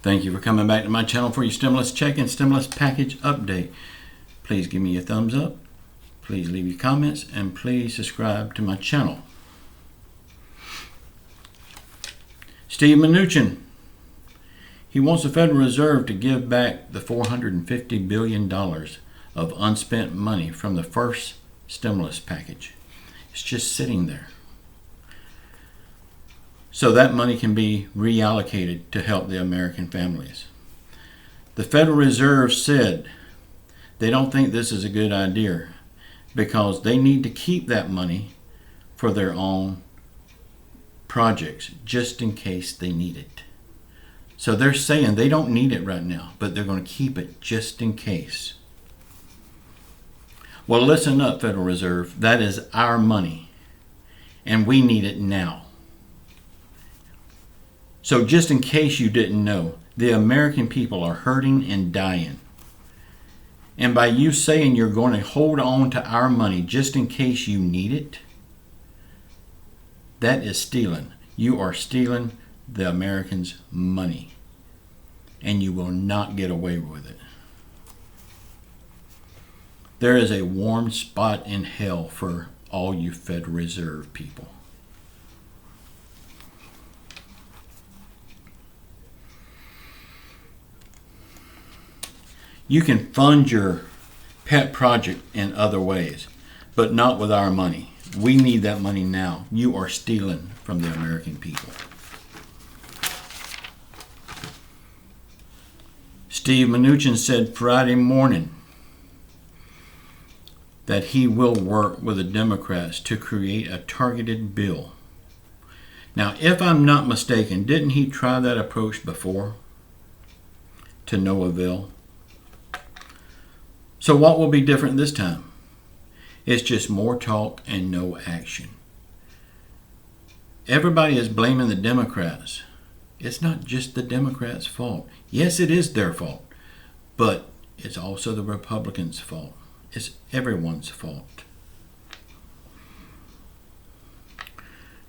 Thank you for coming back to my channel for your stimulus check and stimulus package update. Please give me a thumbs up, please leave your comments, and please subscribe to my channel. Steve Mnuchin, he wants the Federal Reserve to give back the $450 billion of unspent money from the first stimulus package. It's just sitting there, so that money can be reallocated to help the American families. The Federal Reserve said they don't think this is a good idea because they need to keep that money for their own projects just in case they need it. So they're saying they don't need it right now, but they're going to keep it just in case. Well, listen up, Federal Reserve. That is our money, and we need it now. So just in case you didn't know, the American people are hurting and dying. And by you saying you're going to hold on to our money just in case you need it, that is stealing. You are stealing the Americans' money, and you will not get away with it. There is a warm spot in hell for all you Federal Reserve people. You can fund your pet project in other ways, but not with our money. We need that money now. You are stealing from the American people. Steve Mnuchin said Friday morning that he will work with the Democrats to create a targeted bill. Now, if I'm not mistaken, didn't he try that approach before to no avail? So what will be different this time? It's just more talk and no action. Everybody is blaming the Democrats. It's not just the Democrats' fault. Yes, it is their fault, but it's also the Republicans' fault. It's everyone's fault.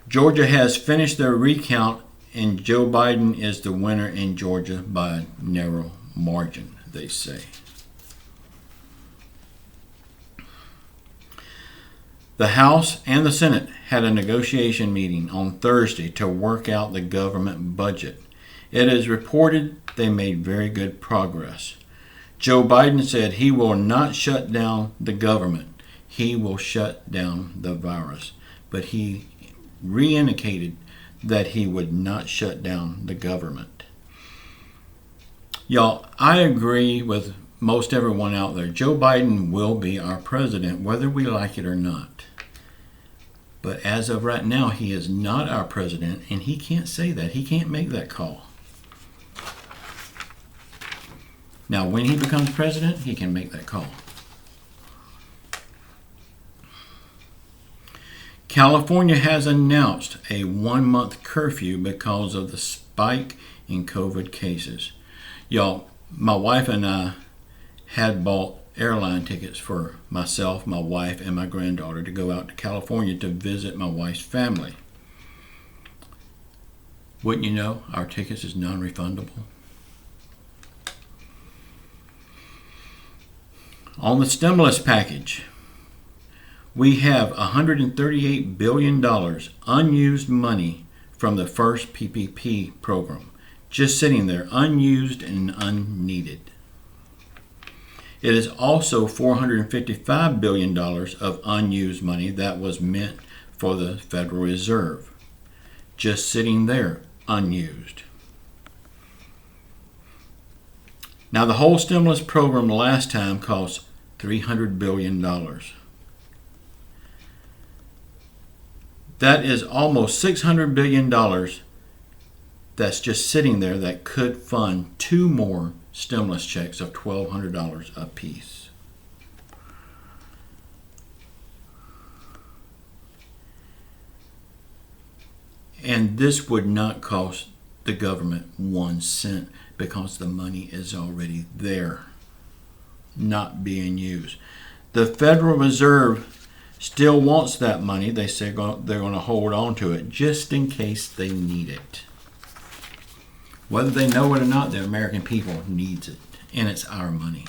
Georgia has finished their recount, and Joe Biden is the winner in Georgia by a narrow margin, they say. The House and the Senate had a negotiation meeting on Thursday to work out the government budget. It is reported they made very good progress. Joe Biden said he will not shut down the government. He will shut down the virus. But he re-indicated that he would not shut down the government. Y'all, I agree with most everyone out there. Joe Biden will be our president, whether we like it or not. But as of right now, he is not our president, and he can't say that. He can't make that call. Now, when he becomes president, he can make that call. California has announced a 1-month curfew because of the spike in COVID cases. Y'all, my wife and I had bought airline tickets for myself, my wife, and my granddaughter to go out to California to visit my wife's family. Wouldn't you know, our tickets is non-refundable. On the stimulus package, we have $138 billion unused money from the first PPP program, just sitting there unused and unneeded. It is also $455 billion of unused money that was meant for the Federal Reserve, just sitting there unused. Now, the whole stimulus program last time cost $300 billion. That is almost $600 billion that's just sitting there that could fund 2 more stimulus checks of $1,200 apiece. And this would not cost the government 1 cent because the money is already there, not being used. The Federal Reserve still wants that money. They say they're going to hold on to it just in case they need it. Whether they know it or not, the American people needs it, and it's our money.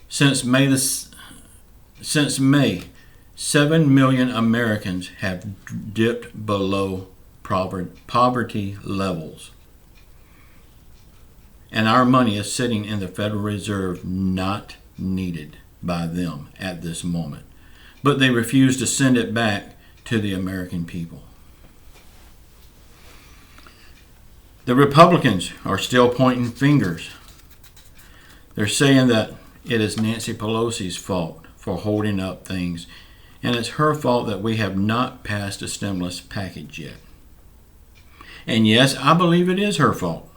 Since May, 7 million Americans have dipped below poverty levels. And our money is sitting in the Federal Reserve, not needed by them at this moment. But they refuse to send it back to the American people. The Republicans are still pointing fingers. They're saying that it is Nancy Pelosi's fault for holding up things, and it's her fault that we have not passed a stimulus package yet. And yes, I believe it is her fault.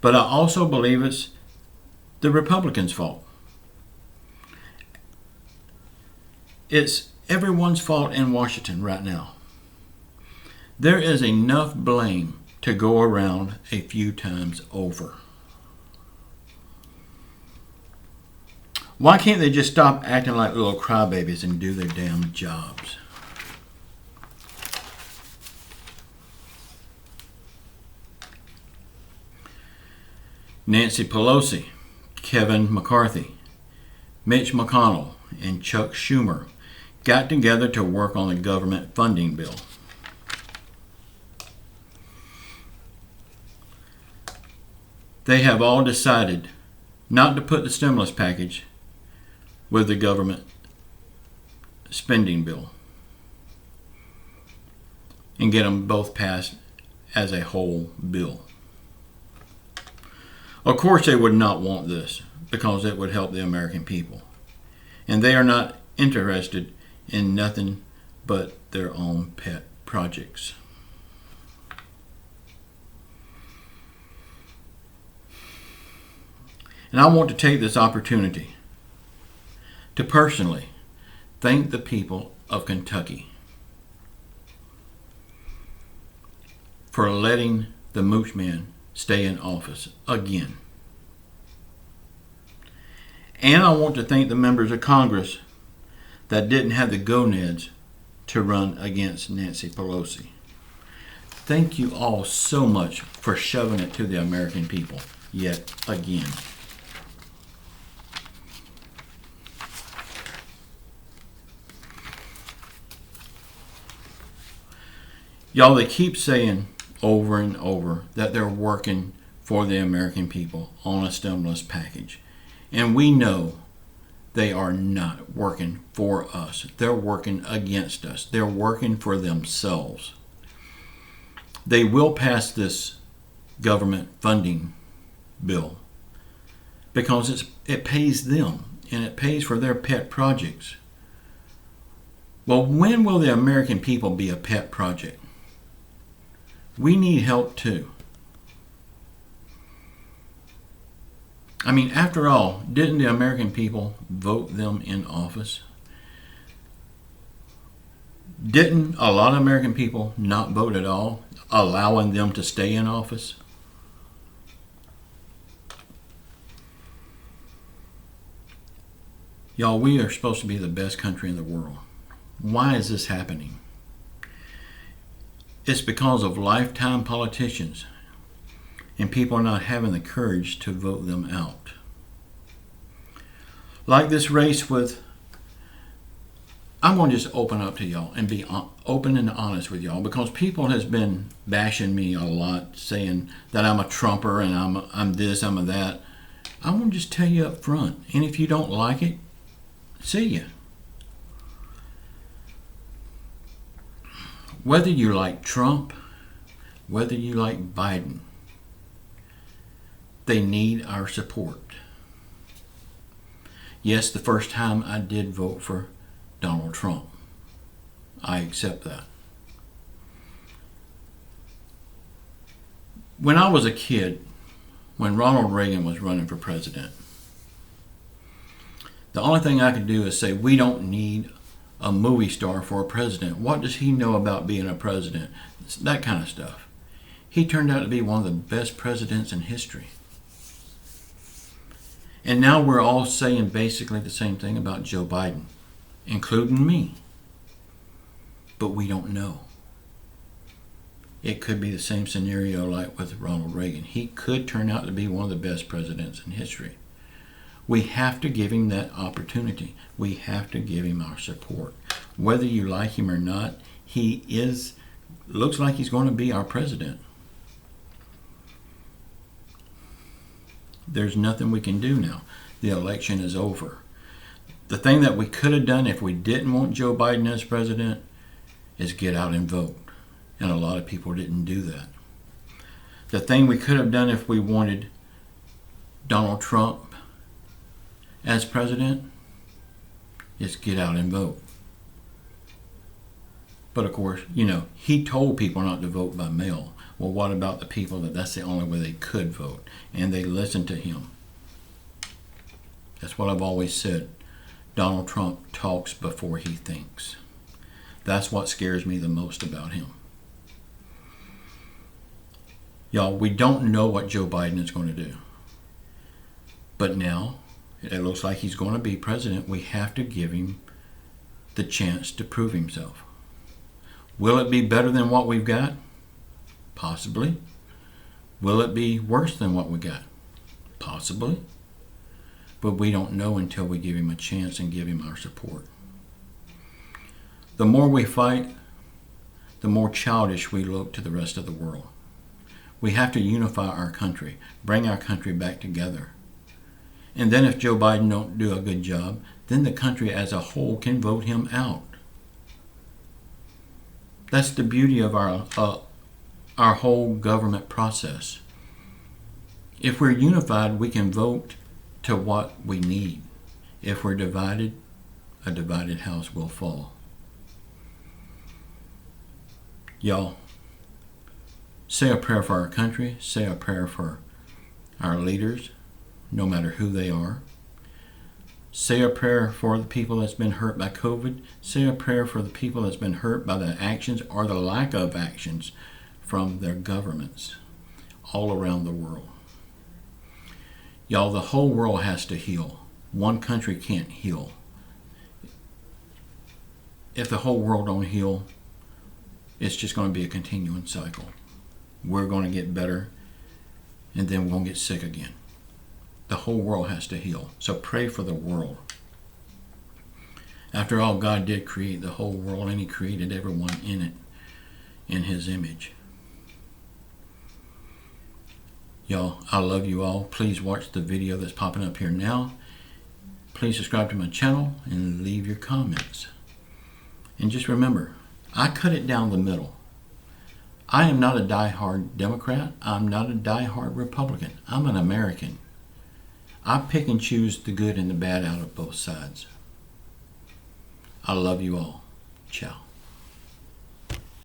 But I also believe it's the Republicans' fault. It's everyone's fault in Washington right now. There is enough blame to go around a few times over. Why can't they just stop acting like little crybabies and do their damn jobs? Nancy Pelosi, Kevin McCarthy, Mitch McConnell, and Chuck Schumer got together to work on the government funding bill. They have all decided not to put the stimulus package with the government spending bill and get them both passed as a whole bill. Of course they would not want this because it would help the American people. And they are not interested in nothing but their own pet projects. And I want to take this opportunity to personally thank the people of Kentucky for letting the Mnuchin stay in office again. And I want to thank the members of Congress that didn't have the gonads to run against Nancy Pelosi. Thank you all so much for shoving it to the American people yet again. Y'all, they keep saying over and over that they're working for the American people on a stimulus package. And we know they are not working for us. They're working against us. They're working for themselves. They will pass this government funding bill because it pays them and it pays for their pet projects. Well, when will the American people be a pet project? We need help too. I mean, after all, didn't the American people vote them in office? Didn't a lot of American people not vote at all, allowing them to stay in office? Y'all, we are supposed to be the best country in the world. Why is this happening? It's because of lifetime politicians and people are not having the courage to vote them out. Like this race with, I'm going to just open up to y'all and be open and honest with y'all because people has been bashing me a lot, saying that I'm a Trumper and I'm this, I'm a that. I'm going to just tell you up front, and if you don't like it, see ya. Whether you like Trump, whether you like Biden, they need our support. Yes, the first time I did vote for Donald Trump. I accept that. When I was a kid, when Ronald Reagan was running for president, the only thing I could do is say, we don't need a movie star for a president. What does he know about being a president? It's that kind of stuff. He turned out to be one of the best presidents in history. And now we're all saying basically the same thing about Joe Biden, including me. But we don't know. it could be the same scenario like with Ronald Reagan. He could turn out to be one of the best presidents in history. We have to give him that opportunity. We have to give him our support. Whether you like him or not, looks like he's going to be our president. There's nothing we can do now. The election is over. The thing that we could have done if we didn't want Joe Biden as president is get out and vote. And a lot of people didn't do that. The thing we could have done if we wanted Donald Trump as president is get out and vote. But of course, he told people not to vote by mail. Well, what about the people that's the only way they could vote? And they listened to him. That's what I've always said. Donald Trump talks before he thinks. That's what scares me the most about him. Y'all, we don't know what Joe Biden is going to do. But now, it looks like he's going to be president. We have to give him the chance to prove himself. Will it be better than what we've got? Possibly. Will it be worse than what we got? Possibly. But we don't know until we give him a chance and give him our support. The more we fight, the more childish we look to the rest of the world. We have to unify our country, bring our country back together. And then if Joe Biden don't do a good job, then the country as a whole can vote him out. That's the beauty of our whole government process. If we're unified, we can vote to what we need. If we're divided, a divided house will fall. Y'all, say a prayer for our country. Say a prayer for our leaders, no matter who they are. Say a prayer for the people that's been hurt by COVID. Say a prayer for the people that's been hurt by the actions or the lack of actions from their governments all around the world. Y'all, the whole world has to heal. One country can't heal. If the whole world don't heal, it's just going to be a continuing cycle. We're going to get better, and then we're going to get sick again. The whole world has to heal. So pray for the world. After all, God did create the whole world, and He created everyone in it in His image. Y'all, I love you all. Please watch the video that's popping up here now. Please subscribe to my channel and leave your comments. And just remember, I cut it down the middle. I am not a die-hard Democrat. I'm not a die-hard Republican. I'm an American. I pick and choose the good and the bad out of both sides. I love you all. Ciao.